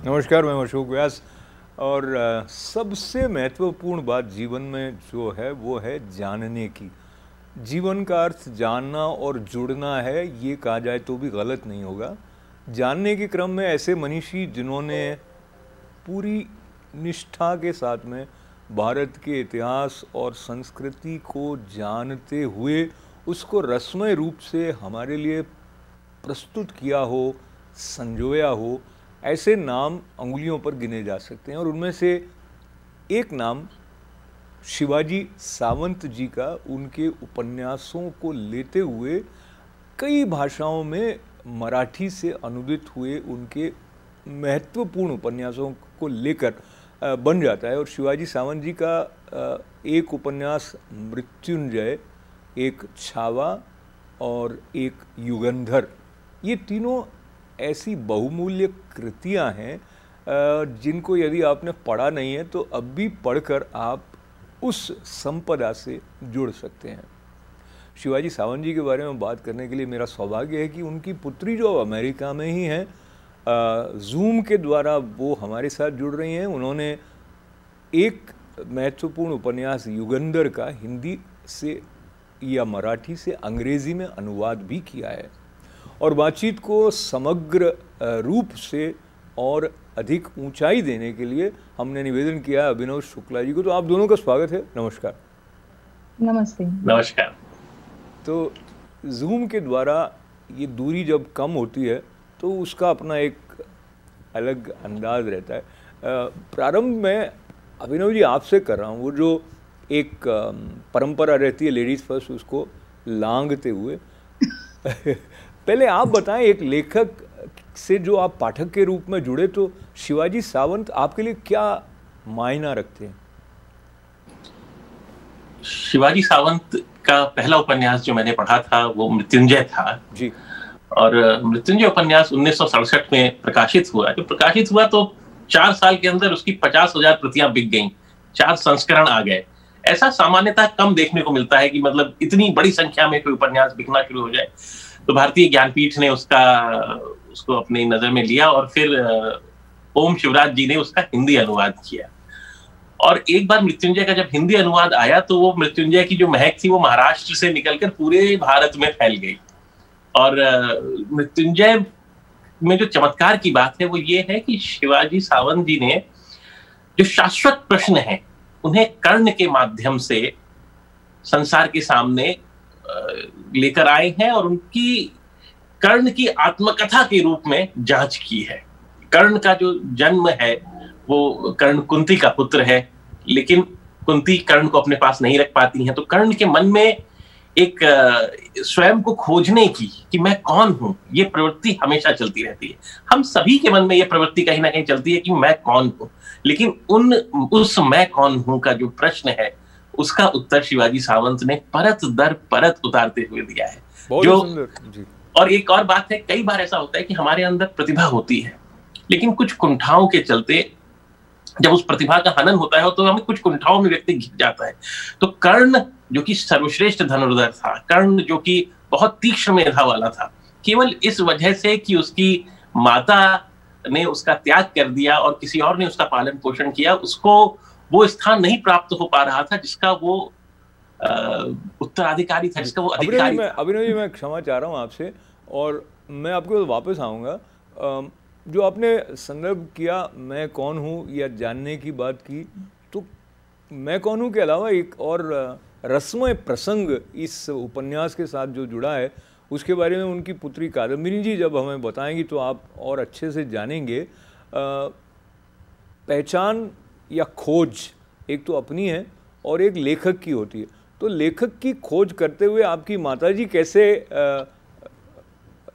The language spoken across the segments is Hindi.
नमस्कार, मैं अशोक व्यास। और सबसे महत्वपूर्ण बात जीवन में जो है वो है जानने की। जीवन का अर्थ जानना और जुड़ना है, ये कहा जाए तो भी गलत नहीं होगा। जानने के क्रम में ऐसे मनीषी जिन्होंने पूरी निष्ठा के साथ में भारत के इतिहास और संस्कृति को जानते हुए उसको रसमय रूप से हमारे लिए प्रस्तुत किया हो, संजोया हो, ऐसे नाम अंगुलियों पर गिने जा सकते हैं। और उनमें से एक नाम शिवाजी सावंत जी का, उनके उपन्यासों को लेते हुए कई भाषाओं में मराठी से अनुदित हुए उनके महत्वपूर्ण उपन्यासों को लेकर बन जाता है। और शिवाजी सावंत जी का एक उपन्यास मृत्युंजय, एक छावा और एक युगंधर, ये तीनों ऐसी बहुमूल्य कृतियां हैं जिनको यदि आपने पढ़ा नहीं है तो अब भी पढ़कर आप उस संपदा से जुड़ सकते हैं। शिवाजी सावंत जी के बारे में बात करने के लिए मेरा सौभाग्य है कि उनकी पुत्री जो अमेरिका में ही है, जूम के द्वारा वो हमारे साथ जुड़ रही हैं। उन्होंने एक महत्वपूर्ण उपन्यास युगंधर का हिंदी से या मराठी से अंग्रेजी में अनुवाद भी किया है। और बातचीत को समग्र रूप से और अधिक ऊंचाई देने के लिए हमने निवेदन किया है अभिनव शुक्ला जी को। तो आप दोनों का स्वागत है। नमस्कार। नमस्ते। नमस्कार। तो जूम के द्वारा ये दूरी जब कम होती है तो उसका अपना एक अलग अंदाज रहता है। प्रारंभ में अभिनव जी आपसे कर रहा हूँ, वो जो एक परंपरा रहती है लेडीज़ फर्स्ट, उसको लांघते हुए पहले आप बताएं, एक लेखक से जो आप पाठक के रूप में जुड़े, तो शिवाजी सावंत आपके लिए क्या मायना रखते हैं? शिवाजी सावंत का पहला उपन्यास जो मैंने पढ़ा था वो मृत्युंजय था जी। और मृत्युंजय उपन्यास 1967 में प्रकाशित हुआ। जब प्रकाशित हुआ तो 4 साल के अंदर उसकी 50,000 प्रतियां बिक गईं, 4 संस्करण आ गए। ऐसा सामान्यतः कम देखने को मिलता है कि मतलब इतनी बड़ी संख्या में कोई उपन्यास बिकना शुरू हो जाए। तो भारतीय ज्ञानपीठ ने उसको अपनी नजर में लिया और फिर ओम शिवराज जी ने उसका हिंदी अनुवाद किया। और एक बार मृत्युंजय का जब हिंदी अनुवाद आया तो वो मृत्युंजय की जो महक थी वो महाराष्ट्र से निकलकर पूरे भारत में फैल गई। और मृत्युंजय में जो चमत्कार की बात है वो ये है कि शिवाजी सावंत जी ने जो शाश्वत प्रश्न है उन्हें कर्ण के माध्यम से संसार के सामने लेकर आए हैं और उनकी कर्ण की आत्मकथा के रूप में जांच की है। कर्ण का जो जन्म है वो कर्ण कुंती का पुत्र है, लेकिन कुंती कर्ण को अपने पास नहीं रख पाती हैं। तो कर्ण के मन में एक स्वयं को खोजने की कि मैं कौन हूं, ये प्रवृत्ति हमेशा चलती रहती है। हम सभी के मन में ये प्रवृत्ति कहीं ना कहीं चलती है कि मैं कौन हूं, लेकिन उस मैं कौन हूं का जो प्रश्न है उसका उत्तर शिवाजी सावंत ने परत दर परत उतारते हुए दिया है। बहुत सुंदर जी। और एक और बात है, कई बार ऐसा होता है कि हमारे अंदर प्रतिभा होती है लेकिन कुछ कुंठाओं के चलते जब उस प्रतिभा का हनन होता है तो हमें कुछ कुंठाओं में व्यक्ति घिर जाता है। तो कर्ण जो कि सर्वश्रेष्ठ धनुर्धर था, कर्ण जो कि बहुत तीक्ष्ण मेधा वाला था, केवल इस वजह से कि उसकी माता ने उसका त्याग कर दिया और किसी और ने उसका पालन पोषण किया, उसको वो स्थान नहीं प्राप्त हो पा रहा था जिसका वो उत्तराधिकारी था, जिसका वो अधिकारी था। अभिनव जी, मैं क्षमा चाह रहा हूँ आपसे और मैं आपको वापस आऊँगा। जो आपने संदर्भ किया मैं कौन हूँ या जानने की बात की, तो मैं कौन हूँ के अलावा एक और रसमय प्रसंग इस उपन्यास के साथ जो जुड़ा है उसके बारे में उनकी पुत्री कादम्बिनी जी जब हमें बताएंगी तो आप और अच्छे से जानेंगे। पहचान या खोज एक तो अपनी है और एक लेखक की होती है। तो लेखक की खोज करते हुए आपकी माताजी कैसे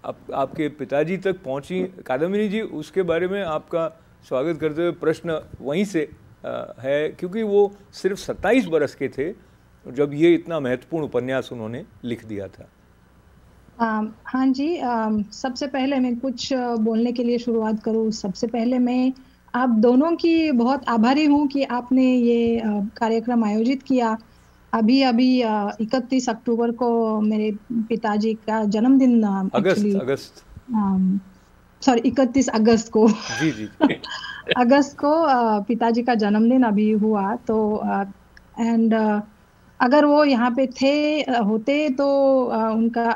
आपके पिताजी तक पहुंची कादम्बिनी जी, उसके बारे में आपका स्वागत करते हुए प्रश्न वहीं से है, क्योंकि वो सिर्फ 27 बरस के थे जब ये इतना महत्वपूर्ण उपन्यास उन्होंने लिख दिया था। हाँ जी, सबसे पहले मैं कुछ बोलने के लिए शुरुआत करूँ। सबसे पहले मैं आप दोनों की बहुत आभारी हूँ कि आपने ये कार्यक्रम आयोजित किया। अभी 31 अक्टूबर को मेरे पिताजी का जन्मदिन अगस्त सॉरी 31 अगस्त को जी जी अगस्त को पिताजी का जन्मदिन अभी हुआ, तो एंड अगर वो यहाँ पे होते तो उनका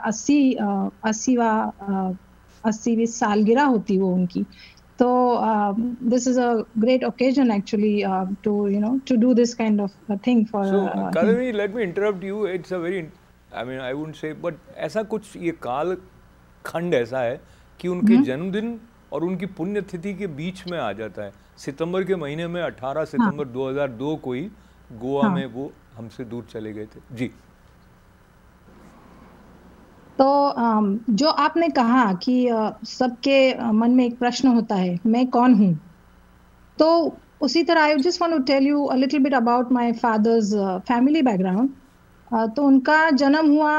80वीं सालगिरह होती वो उनकी। तो this is a great occasion actually to do this kind of thing for So, him. Kadamini, let me interrupt you. It's a very, I mean, I wouldn't say, but ऐसा कुछ ये काल खंड ऐसा है कि उनके जन्मदिन और उनकी पुण्यतिथि के बीच में आ जाता है। सितंबर के महीने में 18 सितंबर 2002 को ही गोवा में वो हमसे दूर चले गए थे। जी। तो जो आपने कहा कि सबके मन में एक प्रश्न होता है, मैं कौन हूँ, तो उसी तरह I just want to tell you a little bit about my father's family background. तो उनका जन्म हुआ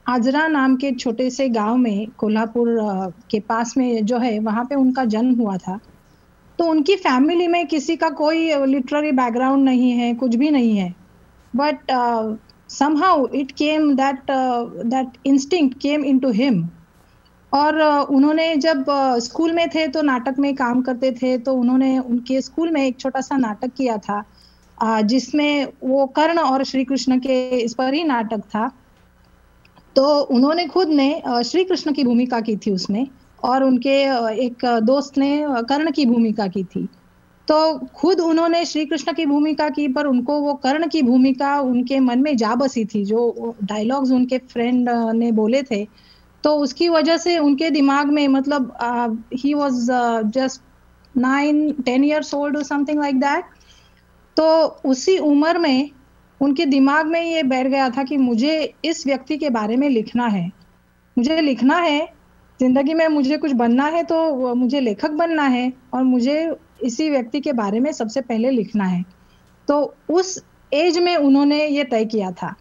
आजरा नाम के छोटे से गांव में, कोल्हापुर के पास में जो है, वहाँ पे उनका जन्म हुआ था। तो उनकी फैमिली में किसी का कोई लिटरेरी बैकग्राउंड नहीं है, कुछ भी नहीं है, but somehow it came that instinct came into him। और उन्होंने जब स्कूल में थे तो नाटक में काम करते थे, तो उन्होंने उनके स्कूल में एक छोटा सा नाटक किया था जिसमें वो कर्ण और श्री कृष्ण के इस पर ही नाटक था। तो उन्होंने खुद ने श्री कृष्ण की भूमिका की थी उसमें, और उनके एक दोस्त ने कर्ण की भूमिका की थी। तो खुद उन्होंने श्री कृष्ण की भूमिका की, पर उनको वो कर्ण की भूमिका उनके मन में जा बसी थी, जो डायलॉग्स उनके फ्रेंड ने बोले थे। तो उसकी वजह से उनके दिमाग में, मतलब he was just 9-10 years old or something like that। तो उसी उम्र में उनके दिमाग में ये बैठ गया था कि मुझे इस व्यक्ति के बारे में लिखना है, मुझे लिखना है, जिंदगी में मुझे कुछ बनना है तो मुझे लेखक बनना है, और मुझे इसी व्यक्ति के बारे में सबसे पहले लिखना है। तो उस एज में उन्होंने ये तय किया था।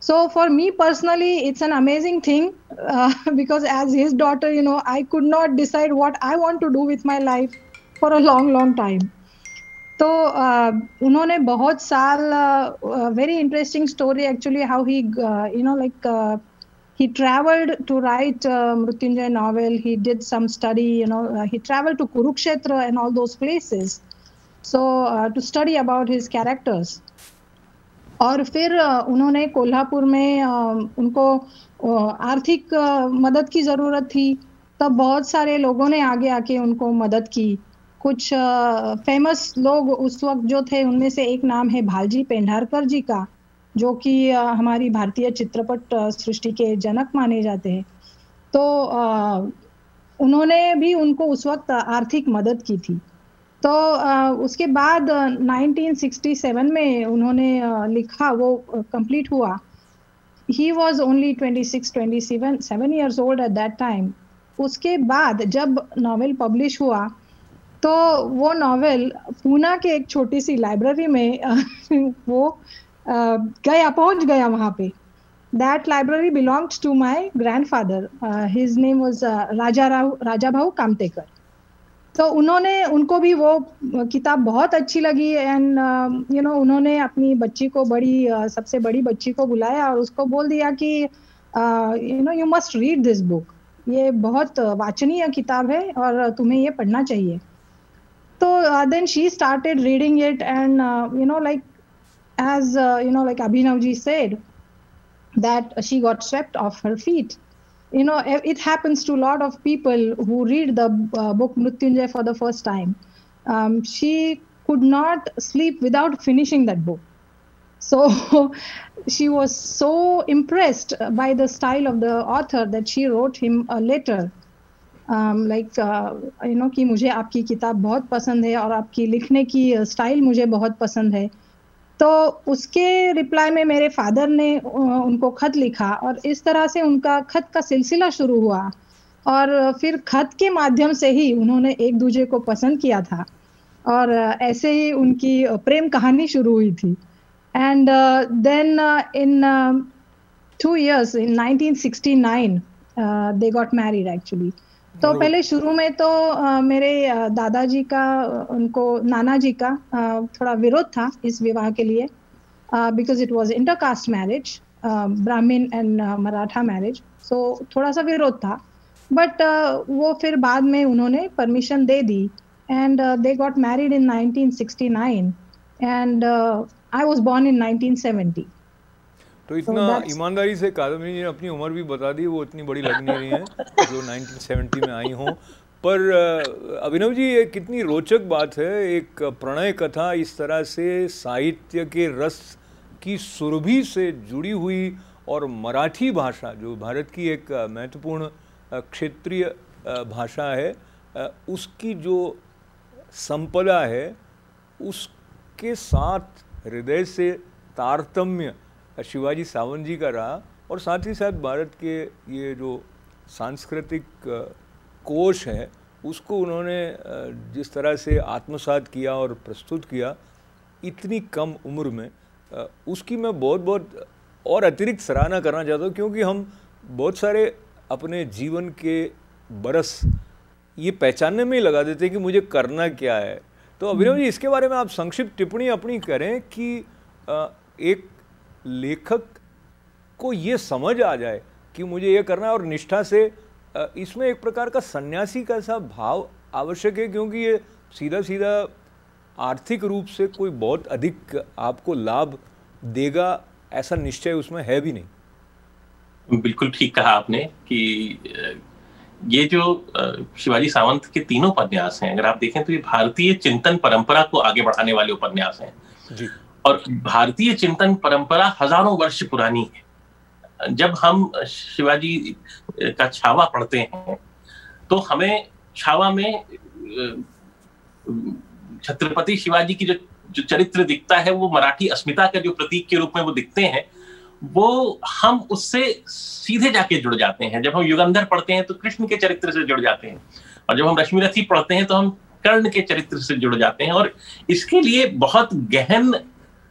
So for me personally, it's an amazing thing because as his daughter, I could not decide what I want to do with my life for a long time. तो उन्होंने बहुत साल, very interesting story actually how he he traveled to write Mrutyunjay novel. He did some study, he traveled to Kurukshetra and all those places, so to study about his characters. और फिर उन्होंने कोल्हापुर में उनको आर्थिक मदद की ज़रूरत थी, तब बहुत सारे लोगों ने आगे आके उनको मदद की। कुछ फेमस लोग उस वक्त जो थे, उनमें से एक नाम है भालजी पेंढारकर जी का, जो कि हमारी भारतीय चित्रपट सृष्टि के जनक माने जाते हैं। तो उन्होंने भी उनको उस वक्त आर्थिक मदद की थी। तो उसके बाद 1967 में उन्होंने लिखा, वो कंप्लीट हुआ। He was only 26-27 years old at that time। उसके बाद जब नॉवेल पब्लिश हुआ, तो वो नॉवेल पूना के एक छोटी सी लाइब्रेरी में वो पहुंच गया वहाँ पे। That library belonged to my grandfather. His name was राजा भाऊ कामतेकर। तो उनको भी वो किताब बहुत अच्छी लगी, एंड उन्होंने अपनी बच्ची को, सबसे बड़ी बच्ची को बुलाया और उसको बोल दिया कि you must read this book, ये बहुत वाचनीय किताब है और तुम्हें ये पढ़ना चाहिए। तो then she started reading it, and like as like Abhinav ji said, that she got swept off her feet. It happens to a lot of people who read the book Mrutyunjay for the first time. She could not sleep without finishing that book. So she was so impressed by the style of the author that she wrote him a letter, कि मुझे आपकी किताब बहुत पसंद है और आपकी लिखने की स्टाइल मुझे बहुत पसंद है। तो उसके रिप्लाई में मेरे फादर ने उनको खत लिखा, और इस तरह से उनका खत का सिलसिला शुरू हुआ, और फिर खत के माध्यम से ही उन्होंने एक दूसरे को पसंद किया था, और ऐसे ही उनकी प्रेम कहानी शुरू हुई थी। And then in 2 years, in 1969 they got married actually। तो पहले शुरू में तो मेरे दादाजी का, उनको नाना जी का थोड़ा विरोध था इस विवाह के लिए, because it was intercaste marriage, ब्राह्मण एंड मराठा मैरिज, सो थोड़ा सा विरोध था। बट वो फिर बाद में उन्होंने परमिशन दे दी, and they got married in 1969 and I was born in 1970। तो इतना ईमानदारी से कादम्बिनी जी ने अपनी उम्र भी बता दी, वो इतनी बड़ी लग नहीं रही हैं जो 1970 में आई हों। पर अभिनव जी, ये कितनी रोचक बात है, एक प्रणय कथा इस तरह से साहित्य के रस की सुरभि से जुड़ी हुई, और मराठी भाषा जो भारत की एक महत्वपूर्ण क्षेत्रीय भाषा है, उसकी जो संपदा है उसके साथ हृदय से तारतम्य शिवाजी सावंत जी का रहा, और साथ ही साथ भारत के ये जो सांस्कृतिक कोश है उसको उन्होंने जिस तरह से आत्मसात किया और प्रस्तुत किया इतनी कम उम्र में, उसकी मैं बहुत बहुत और अतिरिक्त सराहना करना चाहता हूँ, क्योंकि हम बहुत सारे अपने जीवन के बरस ये पहचानने में ही लगा देते हैं कि मुझे करना क्या है। तो अभिनव जी, इसके बारे में आप संक्षिप्त टिप्पणी अपनी करें कि एक लेखक को ये समझ आ जाए कि मुझे ये करना है, और निष्ठा से इसमें एक प्रकार का सन्यासी का सा भाव आवश्यक है, क्योंकि ये सीधा सीधा आर्थिक रूप से कोई बहुत अधिक आपको लाभ देगा ऐसा निश्चय उसमें है भी नहीं। बिल्कुल ठीक कहा आपने कि ये जो शिवाजी सावंत के तीनों उपन्यास हैं, अगर आप देखें तो ये भारतीय चिंतन परंपरा को आगे बढ़ाने वाले उपन्यास हैं जी। और भारतीय चिंतन परंपरा हजारों वर्ष पुरानी है। जब हम शिवाजी का छावा पढ़ते हैं तो हमें छावा में छत्रपति शिवाजी की जो चरित्र दिखता है वो मराठी अस्मिता का जो प्रतीक के रूप में वो दिखते हैं, वो हम उससे सीधे जाके जुड़ जाते हैं। जब हम युगंधर पढ़ते हैं तो कृष्ण के चरित्र से जुड़ जाते हैं, और जब हम रश्मिरथी पढ़ते हैं तो हम कर्ण के चरित्र से जुड़ जाते हैं। और इसके लिए बहुत गहन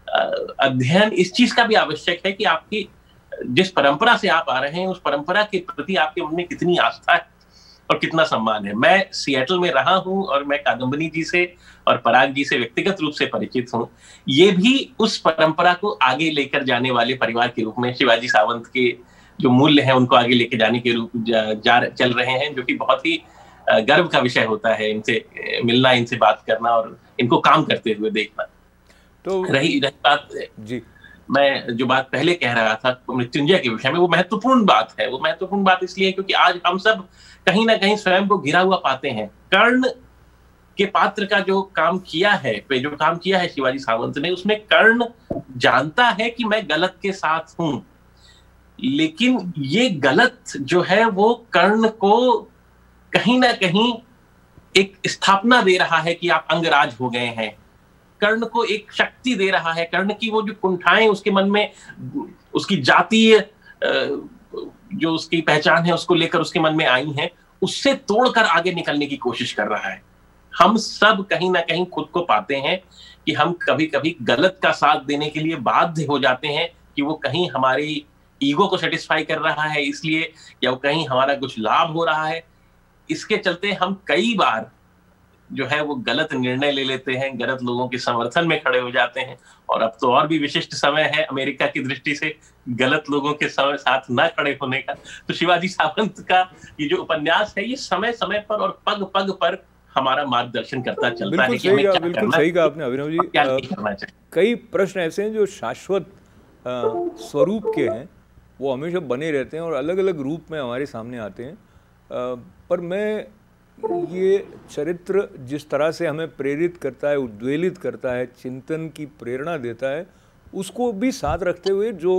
अध्ययन इस चीज का भी आवश्यक है कि आपकी जिस परंपरा से आप आ रहे हैं उस परंपरा के प्रति आपके मन में कितनी आस्था है और कितना सम्मान है। मैं सिएटल में रहा हूं और मैं कादम्बिनी जी से और पराग जी से व्यक्तिगत रूप से परिचित हूं। ये भी उस परंपरा को आगे लेकर जाने वाले परिवार के रूप में शिवाजी सावंत के जो मूल्य हैं उनको आगे लेके जाने के रूप चल रहे हैं, जो कि बहुत ही गर्व का विषय होता है इनसे मिलना, इनसे बात करना और इनको काम करते हुए देखना। तो रही बात जी, मैं जो बात पहले कह रहा था मृत्युंजय के विषय में, वो महत्वपूर्ण बात है। वो महत्वपूर्ण बात इसलिए क्योंकि आज हम सब कहीं ना कहीं स्वयं को घिरा हुआ पाते हैं। कर्ण के पात्र का जो काम किया है शिवाजी सावंत ने, उसमें कर्ण जानता है कि मैं गलत के साथ हूं, लेकिन ये गलत जो है वो कर्ण को कहीं ना कहीं एक स्थापना दे रहा है कि आप अंगराज हो गए हैं। कर्ण को एक शक्ति दे रहा है। कर्ण की वो जो कुंठाएं उसके मन में, उसकी जातीय जो उसकी पहचान है उसको लेकर उसके मन में आई हैं, उससे तोड़कर आगे निकलने की कोशिश कर रहा है। हम सब कहीं ना कहीं खुद को पाते हैं कि हम कभी कभी गलत का साथ देने के लिए बाध्य हो जाते हैं कि वो कहीं हमारी ईगो को सेटिस्फाई कर रहा है इसलिए, या वो कहीं हमारा कुछ लाभ हो रहा है। इसके चलते हम कई बार जो है वो गलत निर्णय ले लेते हैं, गलत लोगों के समर्थन में खड़े हो जाते हैं। और अब तो और भी विशिष्ट समय है अमेरिका की दृष्टि से गलत लोगों के साथ न खड़े होने का। तो शिवाजी सावंत का ये जो उपन्यास है ये समय समय पर और पग पग पर हमारा मार्गदर्शन करता चलता है कि बिल्कुल सही कहा आपने अभिनव जी। क्या करना चाहिए। कई प्रश्न ऐसे हैं जो शाश्वत स्वरूप के हैं, वो हमेशा बने रहते हैं और अलग अलग रूप में हमारे सामने आते हैं। पर मैं ये चरित्र जिस तरह से हमें प्रेरित करता है, उद्वेलित करता है, चिंतन की प्रेरणा देता है, उसको भी साथ रखते हुए जो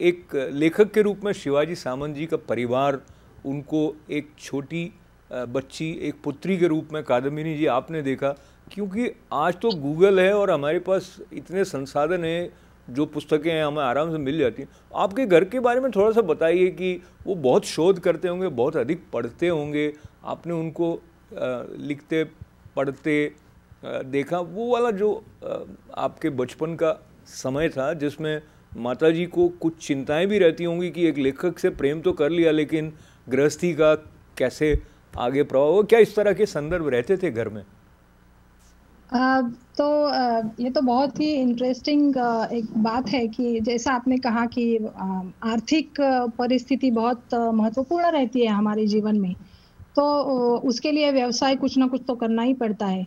एक लेखक के रूप में शिवाजी सावंत जी का परिवार, उनको एक छोटी बच्ची, एक पुत्री के रूप में कादम्बिनी जी आपने देखा, क्योंकि आज तो गूगल है और हमारे पास इतने संसाधन हैं, जो पुस्तकें हैं हमें आराम से मिल जाती हैं। आपके घर के बारे में थोड़ा सा बताइए कि वो बहुत शोध करते होंगे, बहुत अधिक पढ़ते होंगे, आपने उनको लिखते पढ़ते देखा, वो वाला जो आपके बचपन का समय था जिसमें माताजी को कुछ चिंताएं भी रहती होंगी कि एक लेखक से प्रेम तो कर लिया लेकिन गृहस्थी का कैसे आगे प्रभाव हो, क्या इस तरह के संदर्भ रहते थे घर में? ये तो बहुत ही इंटरेस्टिंग एक बात है कि जैसा आपने कहा कि आर्थिक परिस्थिति बहुत महत्वपूर्ण रहती है हमारे जीवन में। तो उसके लिए व्यवसाय कुछ ना कुछ तो करना ही पड़ता है।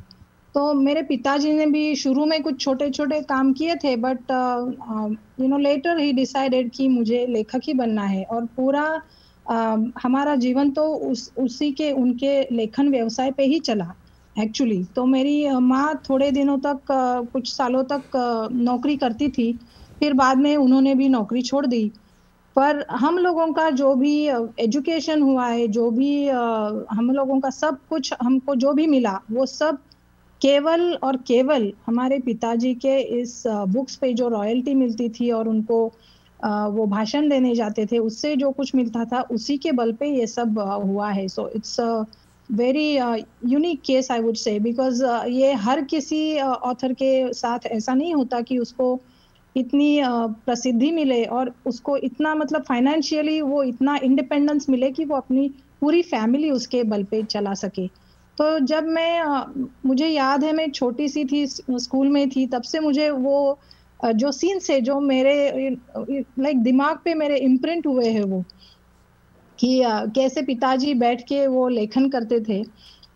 तो मेरे पिताजी ने भी शुरू में कुछ छोटे छोटे काम किए थे, बट लेटर ही डिसाइडेड कि मुझे लेखक ही बनना है, और पूरा हमारा जीवन तो उसी के उनके लेखन व्यवसाय पे ही चला एक्चुअली। तो मेरी माँ थोड़े दिनों तक कुछ सालों तक नौकरी करती थी, फिर बाद में उन्होंने भी नौकरी छोड़ दी। पर हम लोगों का जो भी एजुकेशन हुआ है, जो भी हम लोगों का सब कुछ हमको जो भी मिला, वो सब केवल और केवल हमारे पिताजी के इस बुक्स पे जो रॉयल्टी मिलती थी और उनको वो भाषण देने जाते थे, उससे जो कुछ मिलता था उसी के बल पे ये सब हुआ है। So it's very unique case I would say, because ये हर किसी ऑथर के साथ ऐसा नहीं होता कि उसको इतनी प्रसिद्धि मिले और उसको इतना मतलब फाइनेंशियली वो इतना इंडिपेंडेंस मिले कि वो अपनी पूरी फैमिली उसके बल पे चला सके। तो जब मैं मुझे याद है मैं छोटी सी थी, स्कूल में थी, तब से मुझे वो जो सीन से जो मेरे लाइक दिमाग पे मेरे इम्प्रिंट हुए हैं वो, कि कैसे पिताजी बैठ के वो लेखन करते थे।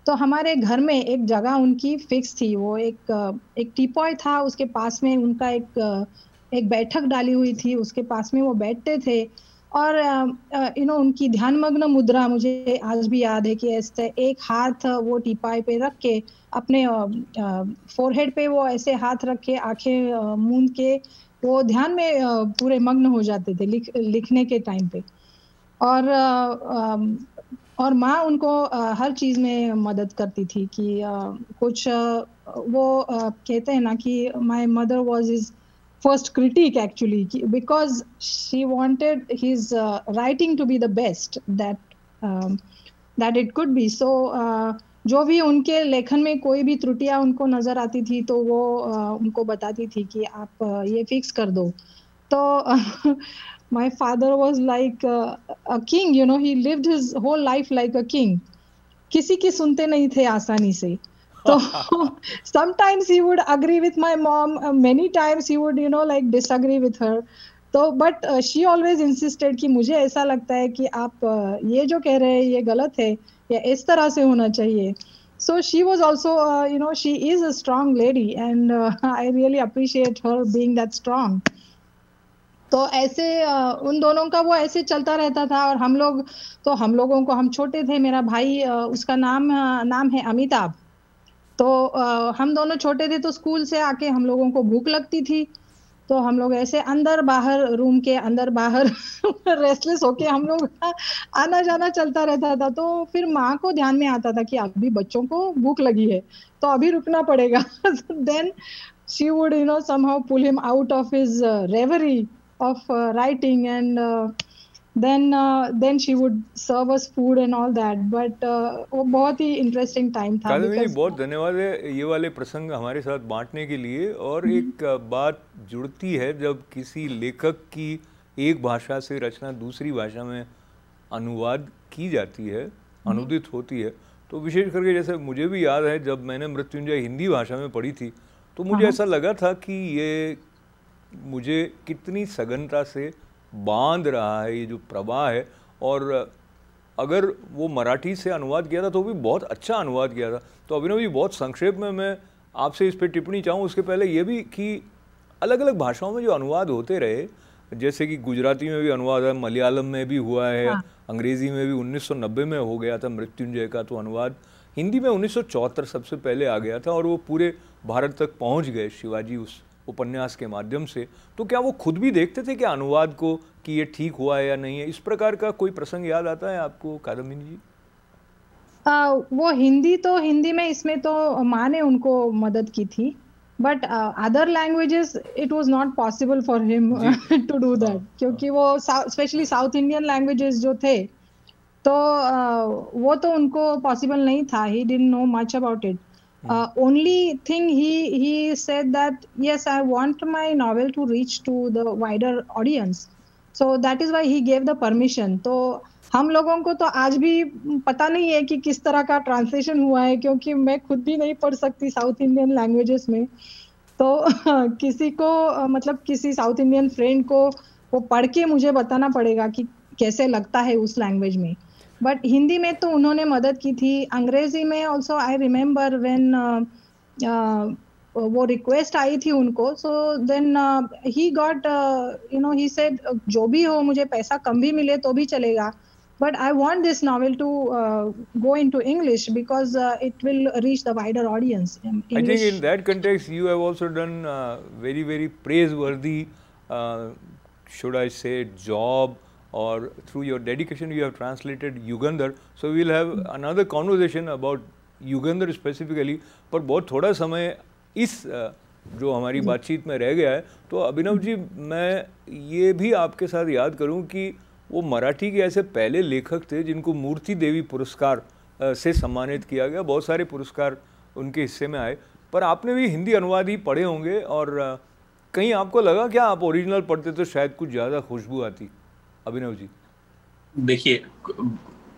तो हमारे घर में एक जगह उनकी फिक्स थी, वो एक टीपॉय था, उसके पास में उनका एक बैठक डाली हुई थी, उसके पास में वो बैठते थे। और उनकी ध्यानमग्न मुद्रा मुझे आज भी याद है कि ऐसे एक हाथ वो टीपॉय पे रख के अपने फोरहेड पे वो ऐसे हाथ रख के आंखें मूंद के वो ध्यान में पूरे मग्न हो जाते थे लिखने के टाइम पे। और माँ उनको हर चीज में मदद करती थी कि कुछ वो कहते हैं ना कि my mother was his first critic actually, because she wanted his writing to be the best that it could be. So जो भी उनके लेखन में कोई भी त्रुटियां उनको नजर आती थी तो वो उनको बताती थी कि आप ये फिक्स कर दो। तो my father was like a king, he lived his whole life like a king. किसी की सुनते नहीं थे आसानी से। तो sometimes he would agree with my mom, many times he would like disagree with her. तो but she always insisted कि मुझे ऐसा लगता है कि आप ये जो कह रहे हैं ये गलत है, या इस तरह से होना चाहिए। So she was also she is a strong lady, and I really appreciate her being that strong. तो ऐसे उन दोनों का वो ऐसे चलता रहता था। और हम लोगों को, हम छोटे थे, मेरा भाई उसका नाम है अमिताभ। तो हम दोनों छोटे थे, तो स्कूल से आके हम लोगों को भूख लगती थी, तो हम लोग ऐसे अंदर बाहर, रूम के अंदर बाहर रेस्टलेस होके हम लोग आना जाना चलता रहता था। तो फिर माँ को ध्यान में आता था कि अभी बच्चों को भूख लगी है तो अभी रुकना पड़ेगा। Then she would somehow pull him out of his reverie of writing, and then she would serve us food and all that. But वो बहुत ही interesting time था। कादम्बिनी जी, बहुत धन्यवाद है ये वाले प्रसंग हमारे साथ बांटने के लिए। और एक बात जुड़ती है, जब किसी लेखक की एक भाषा से रचना दूसरी भाषा में अनुवाद की जाती है, अनुदित होती है, तो विशेष करके जैसे मुझे भी याद है जब मैंने मृत्युंजय हिंदी भाषा में पढ़ी थी, तो मुझे ऐसा लगा था कि ये मुझे कितनी सघनता से बांध रहा है, ये जो प्रवाह है। और अगर वो मराठी से अनुवाद किया था तो भी बहुत अच्छा अनुवाद किया था। तो अभिनव जी, बहुत संक्षेप में मैं आपसे इस पर टिप्पणी चाहूँ। उसके पहले ये भी कि अलग अलग भाषाओं में जो अनुवाद होते रहे, जैसे कि गुजराती में भी अनुवाद है, मलयालम में भी हुआ है, अंग्रेजी में भी 1990 में हो गया था मृत्युंजय का तो अनुवाद, हिंदी में 1974 सबसे पहले आ गया था, और वो पूरे भारत तक पहुंच गए शिवाजी उस उपन्यास के माध्यम से। तो क्या वो खुद भी देखते थे क्या अनुवाद को कि ये ठीक हुआ है या नहीं है? इस प्रकार का कोई प्रसंग याद आता है आपको कादम्बिनी जी? वो हिंदी में इसमें तो माँ ने उनको मदद की थी, but other languages it was not possible for him to do that, क्योंकि वो स्पेशली साउथ इंडियन लैंग्वेजेस जो थे, तो वो तो उनको पॉसिबल नहीं था। He didn't know much about it. Only thing he said that yes, I want my novel to reach to the wider audience, so that is why he gave the permission. तो हम लोगों को तो आज भी पता नहीं है कि किस तरह का ट्रांसलेशन हुआ है, क्योंकि मैं खुद भी नहीं पढ़ सकती साउथ इंडियन लैंग्वेजेस में। तो किसी को मतलब किसी साउथ इंडियन फ्रेंड को वो पढ़ के मुझे बताना पड़ेगा कि कैसे लगता है उस लैंग्वेज में। बट हिंदी में तो उन्होंने मदद की थी। अंग्रेजी में ऑल्सो आई रिमेम्बर व्हेन वो रिक्वेस्ट आई थी उनको, so then he got he said जो भी हो, मुझे पैसा कम भी मिले तो भी चलेगा, but I want this novel to go into English because it will reach the wider audience. I think in that context you have also done very, very praiseworthy, should I say, job, or through your dedication you have translated Yugandhar. So we will have another conversation about Yugandhar specifically. पर बहुत थोड़ा समय इस जो हमारी बातचीत में रह गया है, तो अभिनव जी मैं ये भी आपके साथ याद करूं कि वो मराठी के ऐसे पहले लेखक थे जिनको मूर्ति देवी पुरस्कार से सम्मानित किया गया। बहुत सारे पुरस्कार उनके हिस्से में आए, पर आपने भी हिंदी अनुवाद ही पढ़े होंगे, और कहीं आपको लगा क्या आप ओरिजिनल पढ़ते तो शायद कुछ ज़्यादा खुशबू आती? अभिनव जी देखिए,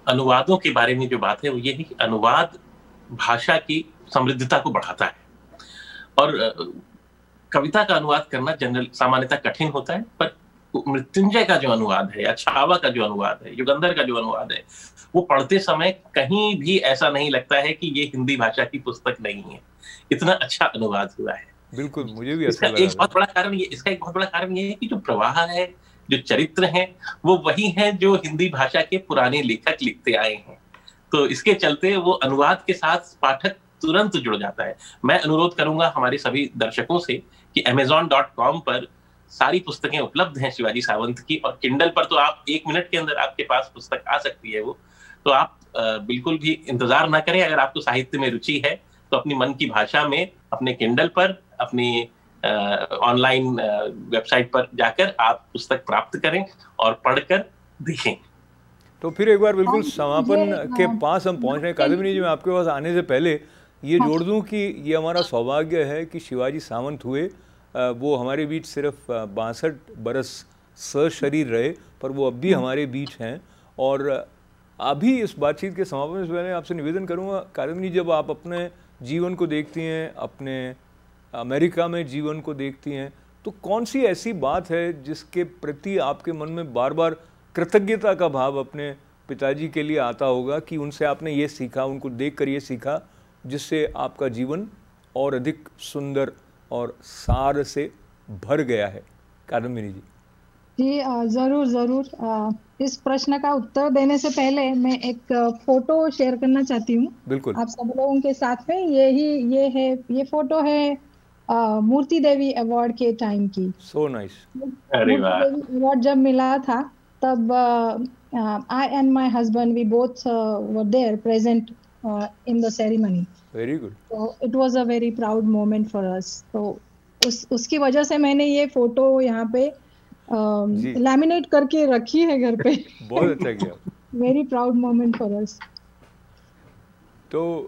अनुवादों के बारे में जो बात है वो ये है कि अनुवाद भाषा की समृद्धता को बढ़ाता है, और कविता का अनुवाद करना सामान्यतः कठिन होता है, पर मृत्युंजय का जो अनुवाद है या छावा का जो अनुवाद है, युगंधर का जो अनुवाद है, वो पढ़ते समय कहीं भी ऐसा नहीं लगता है कि ये हिंदी भाषा की पुस्तक नहीं है। इतना अच्छा अनुवाद हुआ है। बिल्कुल, मुझे भी अच्छा लगा। इसका एक बहुत बड़ा कारण ये है कि जो प्रवाह है, जो चरित्र हैं, वो वही हैं जो हिंदी भाषा के पुराने लेखक लिखते आए हैं। तो इसके चलते वो अनुवाद के साथ पाठक तुरंत जुड़ जाता है। मैं अनुरोध करूंगा हमारे सभी दर्शकों से कि amazon.com पर सारी पुस्तकें उपलब्ध हैं शिवाजी सावंत की, और किंडल पर तो आप 1 मिनट के अंदर आपके पास पुस्तक आ सकती है वो। तो आप बिल्कुल भी इंतजार ना करें। अगर आपको साहित्य में रुचि है तो अपनी मन की भाषा में अपने किंडल पर, अपनी ऑनलाइन वेबसाइट पर जाकर आप पुस्तक प्राप्त करें और पढ़कर देखें। तो फिर एक बार बिल्कुल समापन के पास हम पहुंच रहे हैं। कादम्बिनी जी, मैं आपके पास आने से पहले ये जोड़ दूं कि ये हमारा सौभाग्य है कि शिवाजी सावंत हुए, वो हमारे बीच सिर्फ 62 बरस सशरीर रहे, पर वो अब भी हमारे बीच हैं। और अभी इस बातचीत के समापन से पहले आपसे निवेदन करूंगा, कादम्बिनी, जब आप अपने जीवन को देखती हैं, अपने अमेरिका में जीवन को देखती हैं, तो कौन सी ऐसी बात है जिसके प्रति आपके मन में बार बार कृतज्ञता का भाव अपने पिताजी के लिए आता होगा कि उनसे आपने ये सीखा, उनको देखकर ये सीखा, जिससे आपका जीवन और अधिक सुंदर और सार से भर गया है? कादम्बिनी जी जी जरूर जरूर। इस प्रश्न का उत्तर देने से पहले मैं एक फोटो शेयर करना चाहती हूँ बिल्कुल आप सब लोगों के साथ में। ये फोटो है मूर्ति देवी अवार्ड के टाइम की। So nice. अरे वाह। मूर्ति देवी अवार्ड जब मिला था तब I and my husband we both were there present in the ceremony. Very good. So it was a very proud moment for us. तो उसकी वजह से मैंने ये फोटो यहाँ पे लैमिनेट करके रखी है घर पे। बहुत अच्छा किया। Very proud moment for us. तो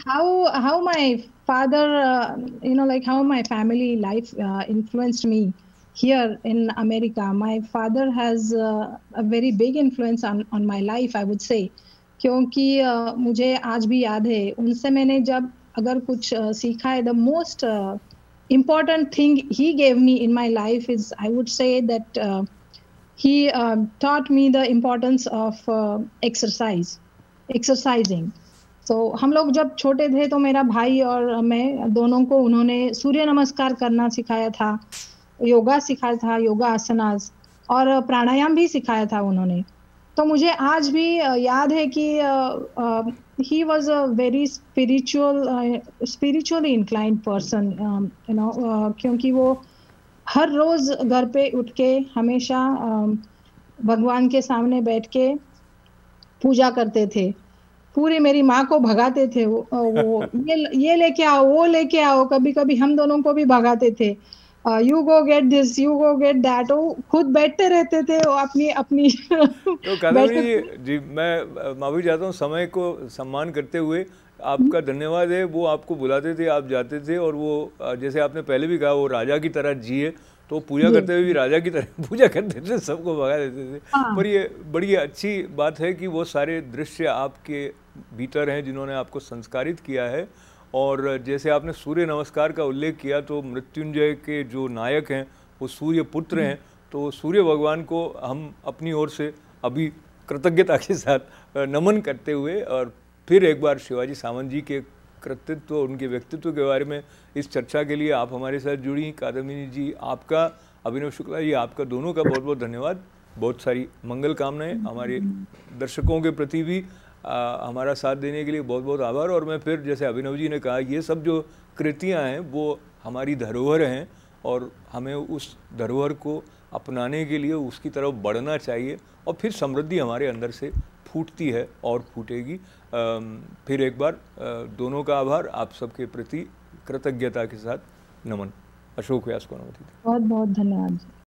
how my father like how my family life influenced me here in America. My father has a very big influence on my life, I would say. क्योंकि मुझे आज भी याद है, उनसे मैंने जब अगर कुछ सीखा है, the most important thing he gave me in my life is, I would say that he taught me the importance of exercising. तो हम लोग जब छोटे थे तो मेरा भाई और मैं दोनों को उन्होंने सूर्य नमस्कार करना सिखाया था, योगा सिखाया था, योगा आसनास, और प्राणायाम भी सिखाया था उन्होंने। तो मुझे आज भी याद है कि he was a very spiritually inclined person, क्योंकि वो हर रोज घर पे उठ के हमेशा भगवान के सामने बैठ के पूजा करते थे। पूरी मेरी माँ को भगाते थे वो ये लेके आओ, वो लेके आओ, कभी कभी हम दोनों को भी भगाते थे। You go get this, you go get that. वो खुद बैठते रहते थे वो अपनी तो कादम्बिनी जी, मैं माफी चाहता हूँ, समय को सम्मान करते हुए आपका धन्यवाद है। वो आपको बुलाते थे, आप जाते थे, और वो जैसे आपने पहले भी कहा, वो राजा की तरह जिए, तो पूजा करते हुए भी राजा की तरह पूजा करते थे, सबको भगा देते थे। पर ये बड़ी अच्छी बात है कि वो सारे दृश्य आपके भीतर हैं जिन्होंने आपको संस्कारित किया है। और जैसे आपने सूर्य नमस्कार का उल्लेख किया, तो मृत्युंजय के जो नायक हैं वो सूर्य पुत्र हैं, तो सूर्य भगवान को हम अपनी ओर से अभी कृतज्ञता के साथ नमन करते हुए और फिर एक बार शिवाजी सावंत जी के कृतित्व, उनके व्यक्तित्व के बारे में इस चर्चा के लिए आप हमारे साथ जुड़ी। कादम्बिनी जी आपका, अभिनव शुक्ला जी आपका, दोनों का बहुत बहुत धन्यवाद। बहुत सारी मंगल कामनाएं। हमारे दर्शकों के प्रति भी हमारा साथ देने के लिए बहुत बहुत आभार। और मैं फिर जैसे अभिनव जी ने कहा, ये सब जो कृतियाँ हैं वो हमारी धरोहर हैं और हमें उस धरोहर को अपनाने के लिए उसकी तरफ बढ़ना चाहिए और फिर समृद्धि हमारे अंदर से फूटती है और फूटेगी। फिर एक बार दोनों का आभार, आप सबके प्रति कृतज्ञता के साथ नमन। अशोक व्यास को अनुमति। बहुत बहुत धन्यवाद।